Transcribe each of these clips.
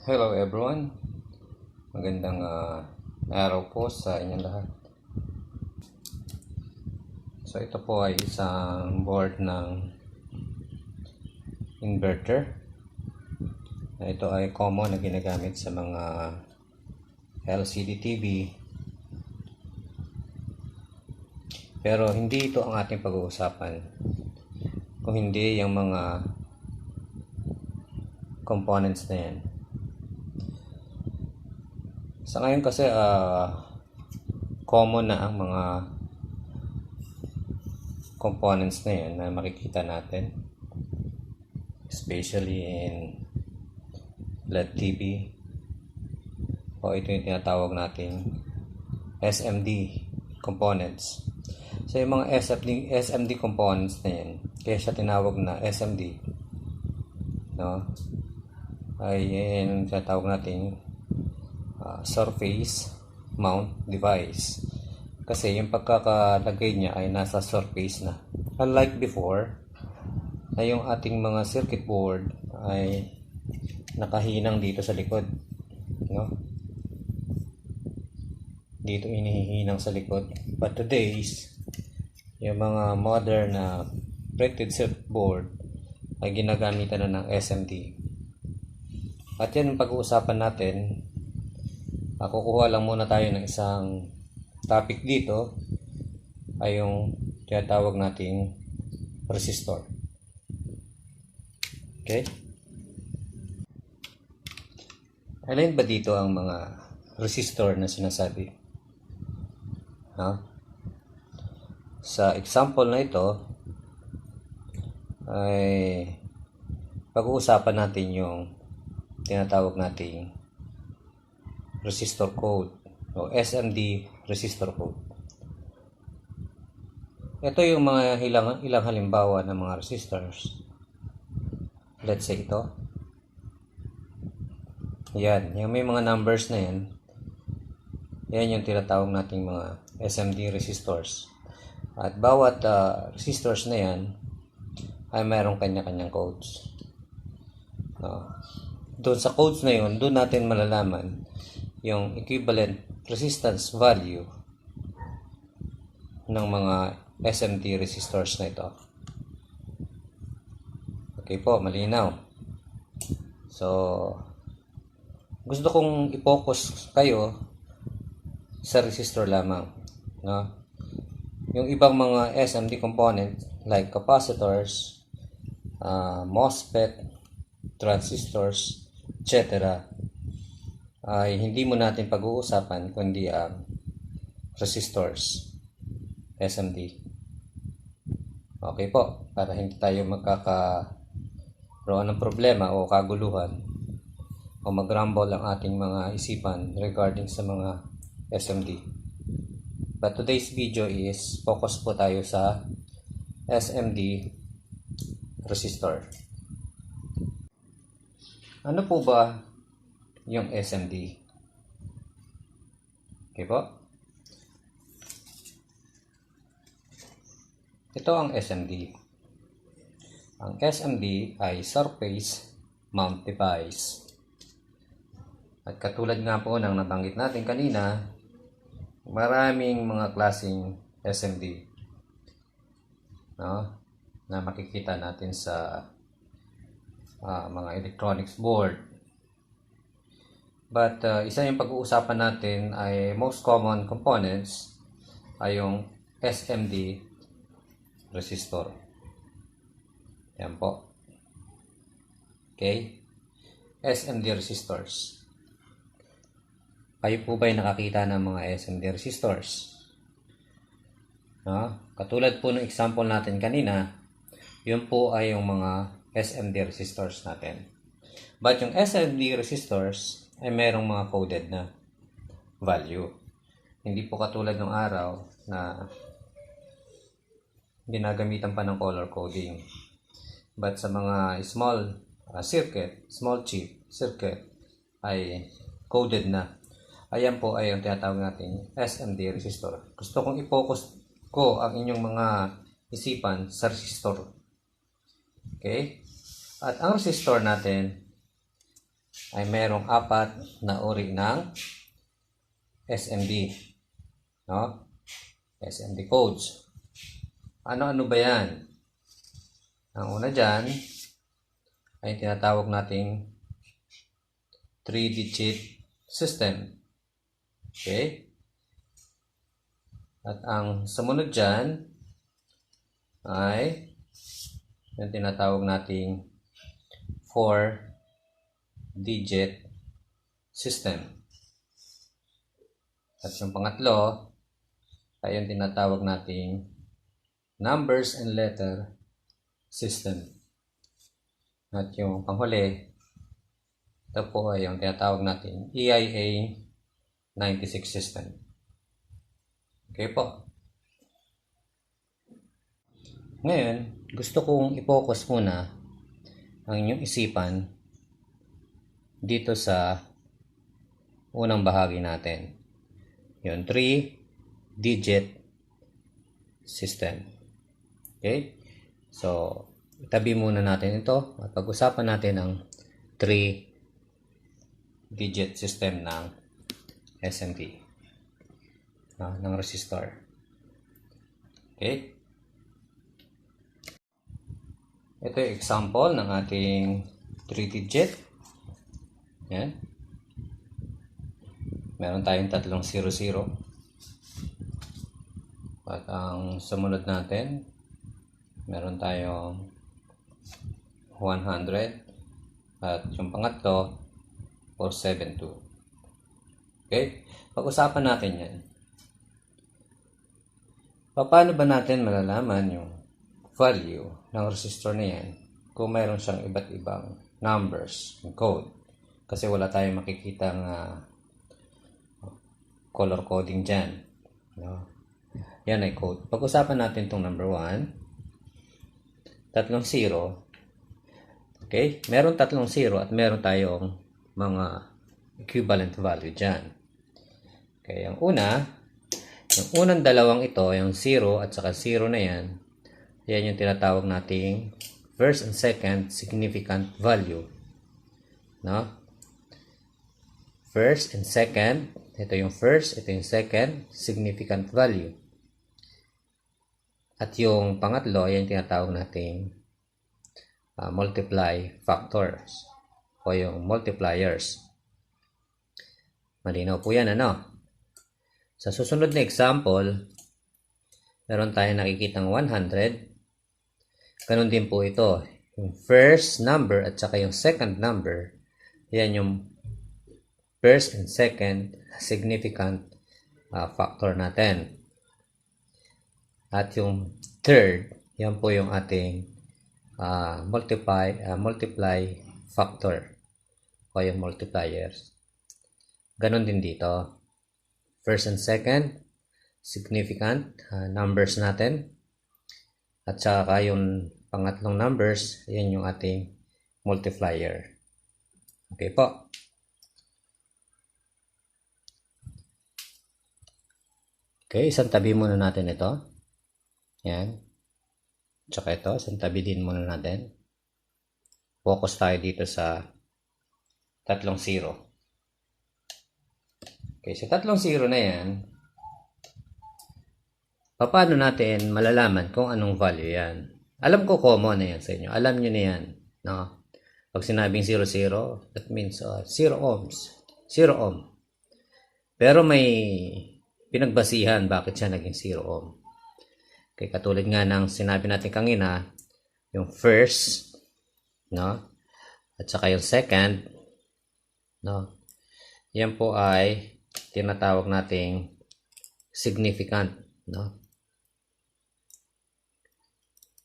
Hello everyone, magandang araw po sa inyong lahat. So ito po ay isang board ng inverter. Ito ay common na ginagamit sa mga LCD TV. Pero hindi ito ang ating pag-uusapan. Kung hindi yung mga components na yan. Sa ngayon kasi common na ang mga components na yan na makikita natin, especially in LED TV o ito yung tinatawag nating SMD components. So yung mga SMD components na yan, kaya siya tinawag na SMD, no? Ay yung tinatawag nating surface mount device. Kasi yung pagkakalagay niya ay nasa surface na. Unlike before, na yung ating mga circuit board ay nakahinang dito sa likod. No? Dito inihihinang sa likod. But today's, yung mga modern na printed circuit board ay ginagamitan na ng SMD. At yan ang pag-uusapan natin. Kukuha lang muna tayo ng isang topic dito ay yung tinatawag nating resistor. Okay? Alin ba dito ang mga resistor na sinasabi? No? Sa example na ito ay pag-uusapan natin yung tinatawag nating resistor code o SMD resistor code. Ito yung mga ilang halimbawa ng mga resistors. Let's say ito. Yan, yung may mga numbers na yan. Yan yung tinatawag nating mga SMD resistors. At bawat resistors na yan ay mayroong kanya-kanyang codes. Doon sa codes na yun, doon natin malalaman yung equivalent resistance value ng mga SMD resistors na ito. Okay po, malinaw. So, gusto kong i-focus kayo sa resistor lamang. No? Yung ibang mga SMD component like capacitors, MOSFET, transistors, etc. ay hindi mo natin pag-uusapan kundi ang resistors, SMD. Okay po, para hindi tayo magkakaroon ng problema o kaguluhan o mag-rumble ang ating mga isipan regarding sa mga SMD. But today's video is focus po tayo sa SMD resistor. Ano po ba yung SMD? Okay po? Ito ang SMD. Ang SMD ay Surface Mount Device. At katulad nga po ng nabanggit natin kanina, maraming mga klaseng SMD, no? Na makikita natin sa mga electronics board. But isa yung pag-uusapan natin ay most common components ay yung SMD resistor. Yan po. Okay? SMD resistors. Kayo po ba'y nakakita ng mga SMD resistors? No? Katulad po ng example natin kanina, yun po ay yung mga SMD resistors natin. But yung SMD resistors ay merong mga coded na value. Hindi po katulad ng araw na ginagamitan pa ng color coding. But sa mga small chip circuit ay coded na. Ayan po ay ang tinatawag natin SMD resistor. Gusto kong i-focus ko ang inyong mga isipan sa resistor. Okay? At ang resistor natin ay mayroong 4 na uri ng SMD. No? SMD codes. Ano-ano ba yan? Ang una dyan ay tinatawag nating 3-digit system. Okay? At ang sumunod dyan ay yung tinatawag nating 4-digit system. At yung pangatlo ay yung tinatawag nating numbers and letter system. At yung panghuli, ito po ay yung tinatawag nating EIA 96 system. Okay po. Ngayon, gusto kong i-focus muna ang inyong isipan dito sa unang bahagi natin. Yung 3-digit system. Okay? So, itabi muna natin ito at pag-usapan natin ang 3-digit system ng SMD. Ng resistor. Okay? Ito yung example ng ating 3-digit. Yan. Meron tayong 3 0-0. At ang sumunod natin, meron tayong 100. At yung pangatlo, 472. Okay? Pag-usapan natin yan. Paano ba natin malalaman yung value ng resistor na yan kung mayroon siyang iba't ibang numbers and code? Kasi wala tayong makikitang color coding dyan. No? Yan ay code. Pag-usapan natin itong number 1. 3 0. Okay? Meron 3 0 at meron tayong mga equivalent value dyan. Okay, yung unang dalawang ito, yung 0 at saka 0 na yan, yan yung tinatawag nating first and second significant value. No? First and second, ito yung first, ito yung second significant value. At yung pangatlo, yan yung tinatawag nating multiply factors o yung multipliers. Malinaw po yan, ano? Sa susunod na example, meron tayong nakikitang 100. Ganun din po ito. Yung first number at saka yung second number, yan yung first and second significant factor natin. At yung third, yan po yung ating multiply factor o yung multipliers. Ganun din dito. First and second significant numbers natin. At saka yung pangatlong numbers, yan yung ating multiplier. Okay po. Okay, isang tabi muna natin ito. Yan. Tsaka ito, isang tabi din muna natin. Focus tayo dito sa 3 0. Okay, sa 3 0 na yan, paano natin malalaman kung anong value yan? Alam ko common na yan sa inyo. Alam nyo na yan. No? Pag sinabing 0, 0, that means 0 ohms. 0 ohm. Pero may pinagbasihan bakit siya naging 0 ohm. Okay, katulad nga ng sinabi natin kanina, yung first, no? At saka yung second, no? Yan po ay tinatawag nating significant, no?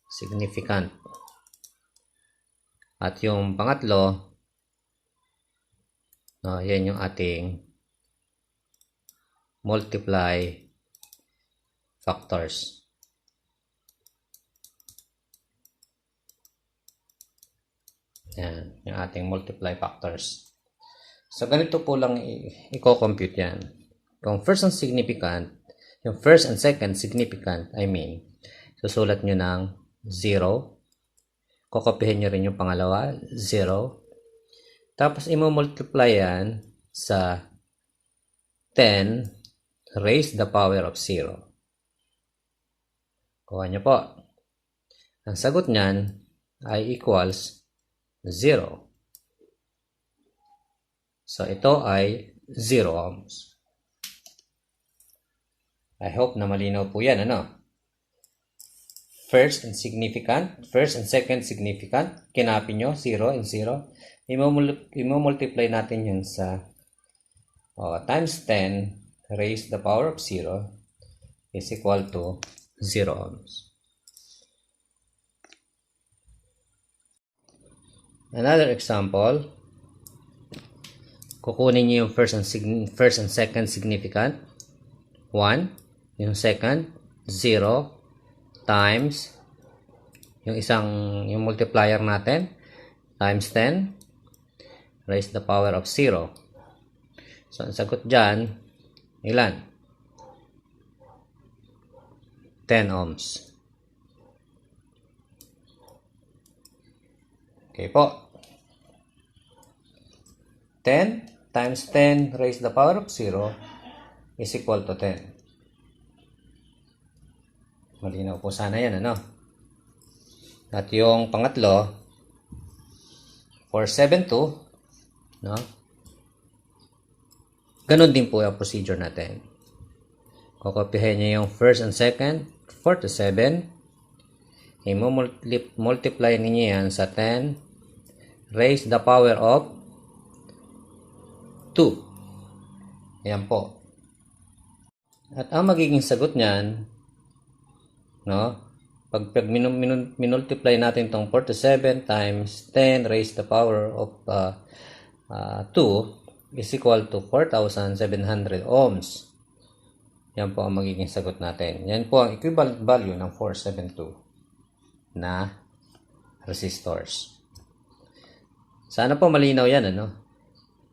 Significant. At yung pangatlo, no, yan yung ating multiply factors. Yan, yung ating multiply factors. So, ganito po lang i-compute yan. Kung first and significant, yung first and second significant, susulat nyo ng 0. Kokopihin nyo rin yung pangalawa, 0. Tapos, i-multiply yan sa 10 raised the power of 0. Kuha nyo po. Ang sagot niyan ay equals 0. So, ito ay 0 ohms. I hope na malinaw po yan, ano? First and second significant, kinapin nyo, 0 and 0. I-multiply natin yun sa times 10 raised the power of 0 is equal to 0 ohms. Another example, kukunin nyo yung first and second significant, 1, yung second, 0, times yung multiplier natin times 10 raised the power of 0. So ang sagot diyan ilan? 10 ohms. Okay po. 10 times 10 raised the power of 0 is equal to 10. Malinaw po sana yan, ano? At yung pangatlo, 472, no? Ganon din po yung procedure natin. Kokopihin nyo yung first and second, 47. I-multiply ninyo yan sa 10 raised the power of 2. Ayan po. At ang magiging sagot niyan, no? Pag minultiply natin tong 47 times 10 raised the power of 2 is equal to 4,700 ohms. Yan po ang magiging sagot natin. Yan po ang equivalent value ng 472 na resistors. Sana po malinaw yan, ano?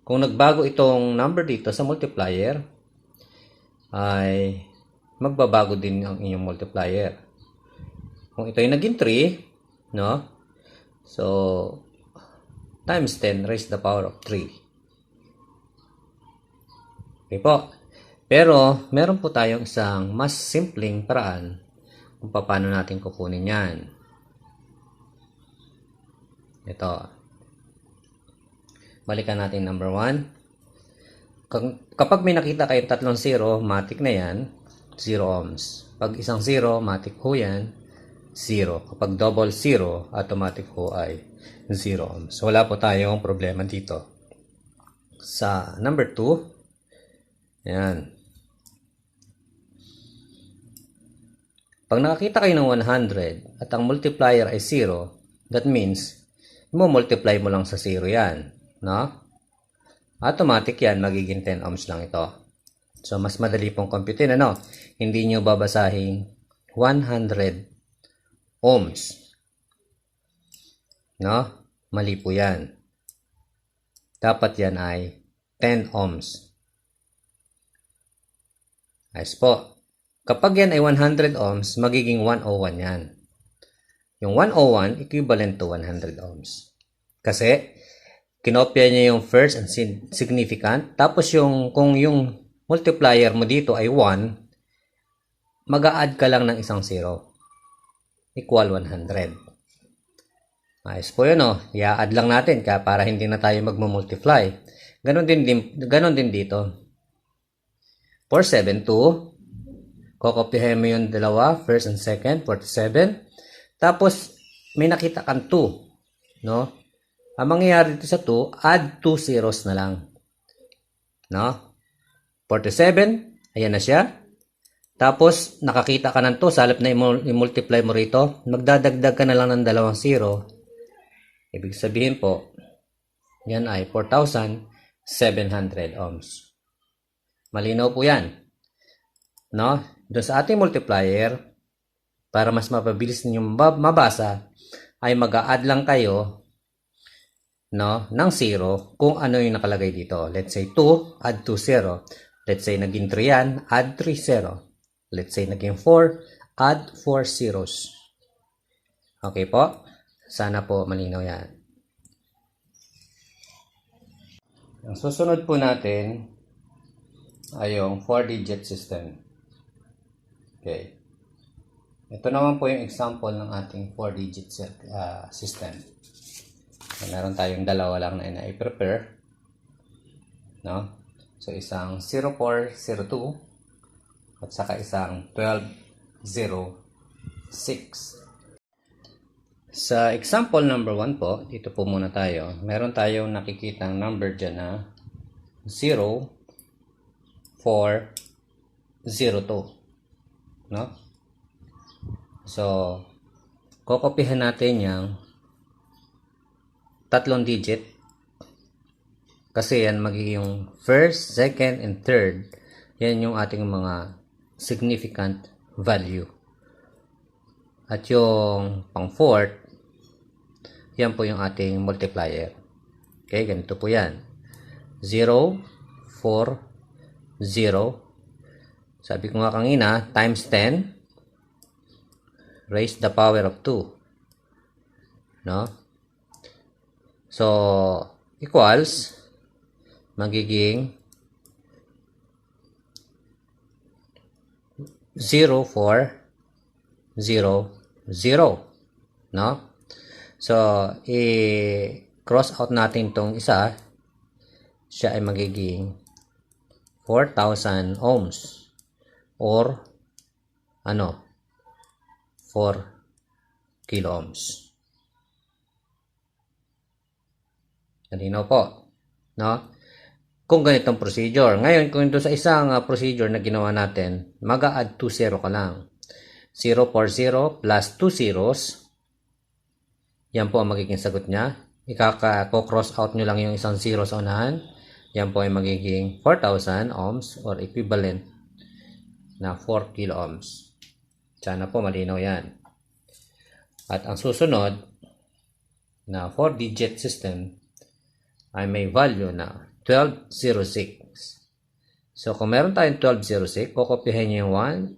Kung nagbago itong number dito sa multiplier, ay magbabago din ang inyong multiplier. Kung ito ay naging 3, no? So, times 10 raised the power of 3. Okay po. Pero, meron po tayong isang mas simpleng paraan kung paano natin kukunin yan. Ito. Balikan natin number 1. Kapag may nakita kayong tatlong 0, matik na yan, 0 ohms. Pag isang 0, matik ho yan, 0. Kapag double 0, automatic ho ay 0 ohms. So, wala po tayong problema dito. Sa number 2, yan. Pag nakakita kayo ng 100 at ang multiplier ay 0, that means, multiply mo lang sa 0 yan. No? Automatic yan, magiging 10 ohms lang ito. So, mas madali pong computein, ano? Hindi nyo babasahing 100 ohms. No? Mali po yan. Dapat yan ay 10 ohms. Ayos po. Kapag yan ay 100 ohms, magiging 101 yan. Yung 101, equivalent to 100 ohms. Kasi, kinopya niya yung first and significant. Tapos kung yung multiplier mo dito ay 1, mag-a-add ka lang ng isang 0. Equal 100. Ayos po yun, oh. I-add lang natin para hindi na tayo magmumultiply. Ganon din dito. 472. Kokopyahin mo yung dalawa, first and second, 47. Tapos, may nakita kang 2. No? Ang mangyayari dito sa 2, add 2 zeros na lang. No? 47, ayan na siya. Tapos, nakakita ka ng 2, sa halip na i-multiply mo rito, magdadagdag ka na lang ng 2 0. Ibig sabihin po, yan ay 4,700 ohms. Malinaw po yan. No? Doon sa ating multiplier, para mas mapabilis ninyong mabasa, ay mag-a-add lang kayo, no, ng 0 kung ano yung nakalagay dito. Let's say 2, add 2 0. Let's say naging 3 yan, add 3 0. Let's say naging 4, add 4 zeros. Okay po? Sana po malinaw yan. Ang susunod po natin ay yung 4-digit system. Okay. Ito naman po yung example ng ating 4-digit system. So, meron tayong dalawa lang na i-prepare. No? So, isang 0402 at saka isang 1206. Sa example number 1 po, dito po muna tayo. Meron tayong nakikitang number dyan na 0402. No? So, kokopihan natin yung tatlong digit kasi yan magiging first, second, and third. Yan yung ating mga significant value. At yung pang fourth, yan po yung ating multiplier. Okay, ganito po yan. 0, 4, 0. Sabi ko nga kanina, times 10 raised the power of 2. No? So, equals magiging 0, 4, 0, 0. No? So, i-cross out natin tong isa. Siya ay magiging 4,000 ohms or 4 kilo ohms. Malinaw po, no? Kung ganitong procedure. Ngayon, kung ito sa isang procedure na ginawa natin, mag-a-add 2 0 ka lang. 040 plus 2 zeros. Yan po ang magiging sagot niya. Ikaka-cross out nyo lang yung isang 0 sa unahan. Yan po ay magiging 4,000 ohms or equivalent na 4 kilo ohms. Sana po malinaw yan. At ang susunod na 4-digit system ay may value na 1206. So, kung meron tayong 1206, kokopihin nyo yung 1,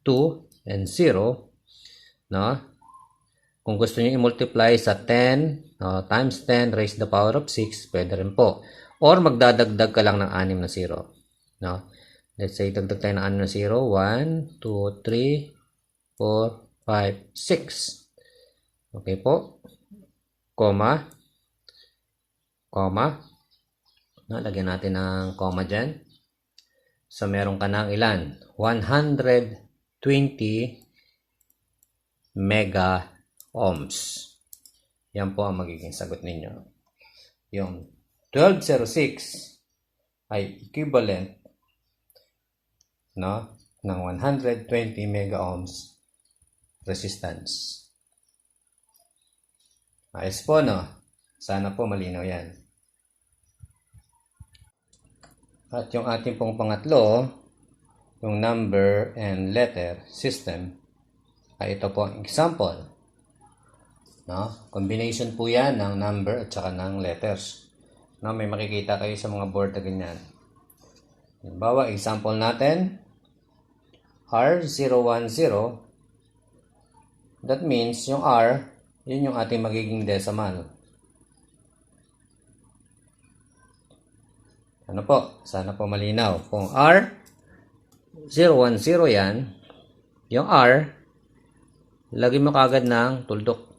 2, and 0. No? Kung gusto nyo i-multiply sa 10 times 10 raised to the power of 6, pwede rin po. Or magdadagdag ka lang ng 6 na 0. No? Let's say, dagdag tayo ng 6 na 0. 1, 2, 3, 4, 5, 6. Okay po. Comma. Comma. No, lagyan natin ng comma dyan. So, meron ka ng ilan? 120 mega ohms. Yan po ang magiging sagot ninyo. Yung 1206 ay equivalent, no, ng 120 mega ohms resistance. Ayos po, no? Sana po malinaw yan. At yung ating pong pangatlo, yung number and letter system, ay ito po ang example. No? Combination po yan ng number at saka ng letters. No? May makikita kayo sa mga board na ganyan. Halimbawa, example natin, R010. That means yung R, yun yung ating magiging decimal. Ano po? Sana po malinaw. Kung R010 yan, yung R, lagyan mo kagad ng tuldok.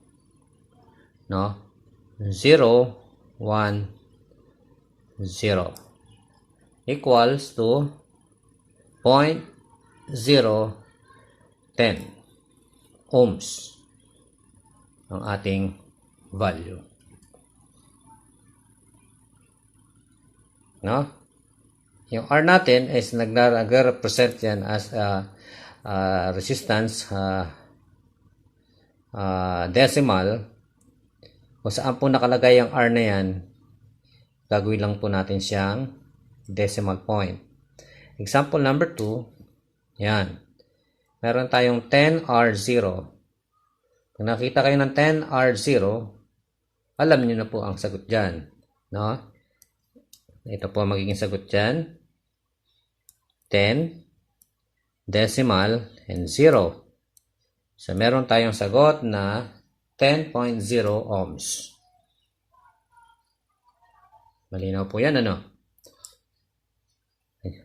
No? 0, 1, 0. Equals to 0.010 ohms ang ating value. No? Yung R natin is nag-represent yan as resistance decimal. Kung saan po nakalagay ang R na yan, gagawin lang po natin siyang decimal point. Example number 2, yan. Meron tayong 10R0. Kung nakita kayo ng 10R0, alam niyo na po ang sagot dyan. No? Ito po ang magiging sagot dyan. 10, decimal, and 0. So, meron tayong sagot na 10.0 ohms. Malinaw po yan, ano?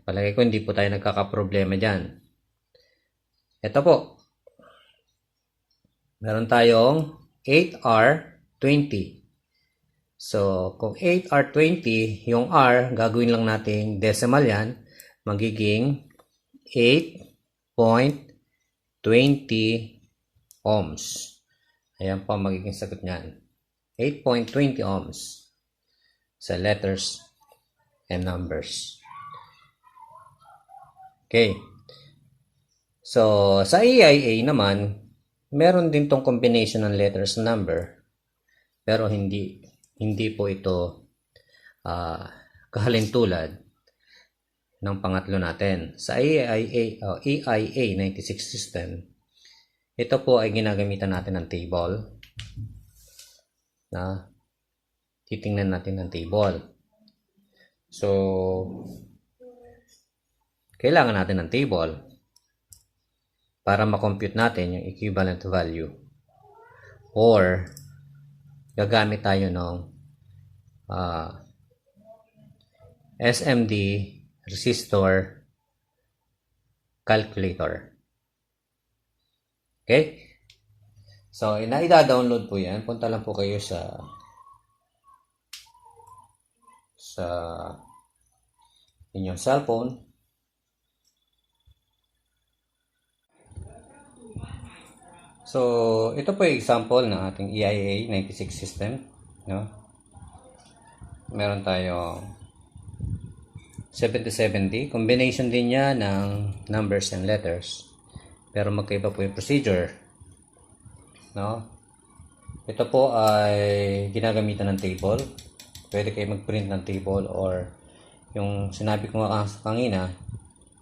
Palagay ko hindi po tayo nagkakaproblema dyan. Ito po. Meron tayong 8R20. So, kung 8R20, yung R, gagawin lang nating decimal yan, magiging 8.20 ohms. Ayan po ang magiging sagot niyan. 8.20 ohms sa letters and numbers. Okay. So, sa EIA naman, meron din tong combination ng letters and number, pero hindi po ito kahalintulad ng pangatlo natin. Sa EIA 96 system, ito po ay ginagamitan natin ng table. Titingnan natin ng table. So, kailangan natin ng table para makompute natin yung equivalent value. Or, gagamit tayo ng SMD resistor calculator. Okay? So, ida-download po yan. Punta lang po kayo sa inyong cellphone. So, ito po yung example ng ating EIA 96 system. No? Meron tayo 7070. Combination din niya ng numbers and letters. Pero magkaiba po yung procedure. No? Ito po ay ginagamitan ng table. Pwede kayo mag-print ng table or yung sinabi ko nga kanina,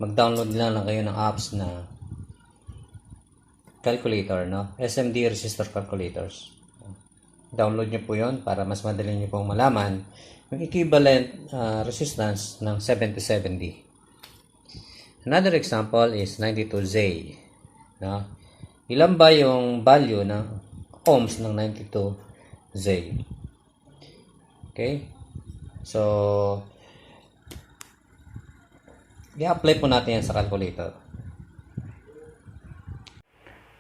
mag-download lang kayo ng apps na calculator, no? SMD resistor calculators. Download nyo po yon para mas madali nyo pong malaman yung equivalent resistance ng 7070. Another example is 92Z. No? Ilan ba yung value ng ohms ng 92Z? Okay? So, i-apply po natin yan sa calculator.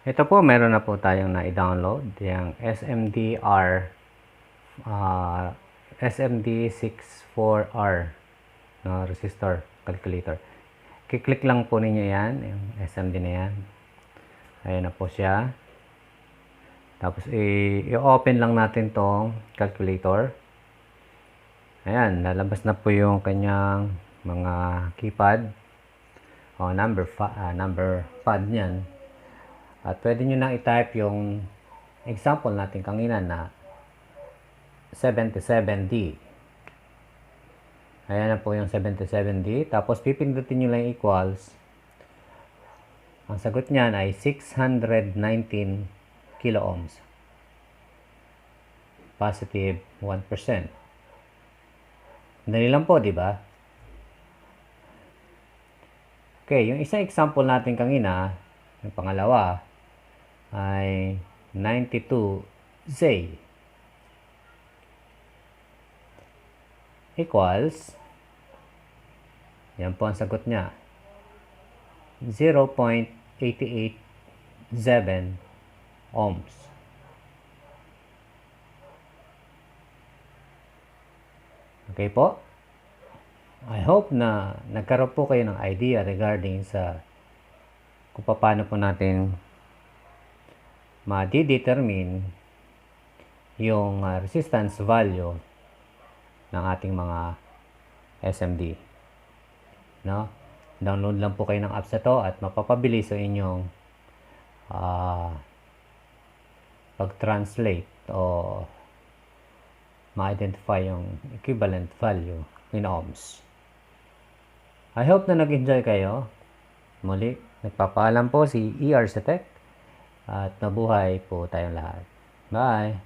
Ito po, meron na po tayong na-download, yung SMD64R resistor calculator. Kiklik lang po ninyo yan, yung SMD na yan. Ayan na po siya. Tapos, i-open lang natin tong calculator. Ayan, lalabas na po yung kanyang mga keypad o number pad niyan. At pwede nyo na i-type yung example natin kanina na 77D. Ayan na po yung 77D. Tapos pipindutin nyo lang equals. Ang sagot niyan ay 619 kilo ohms. Positive 1%. Dali lang po, di ba? Okay, yung isang example natin kanina, yung pangalawa, ay 92Z equals, yan po ang sagot niya, 0.887 ohms. Okay po? I hope na nagkaroon po kayo ng idea regarding sa kung paano po natin ma-determine yung resistance value ng ating mga SMD. No? Download lang po kayo ng apps na to at mapapabilis sa inyong pag-translate o ma-identify yung equivalent value in ohms. I hope na nag-enjoy kayo. Muli, nagpapaalam po si ER Tech at mabuhay po tayong lahat. Bye!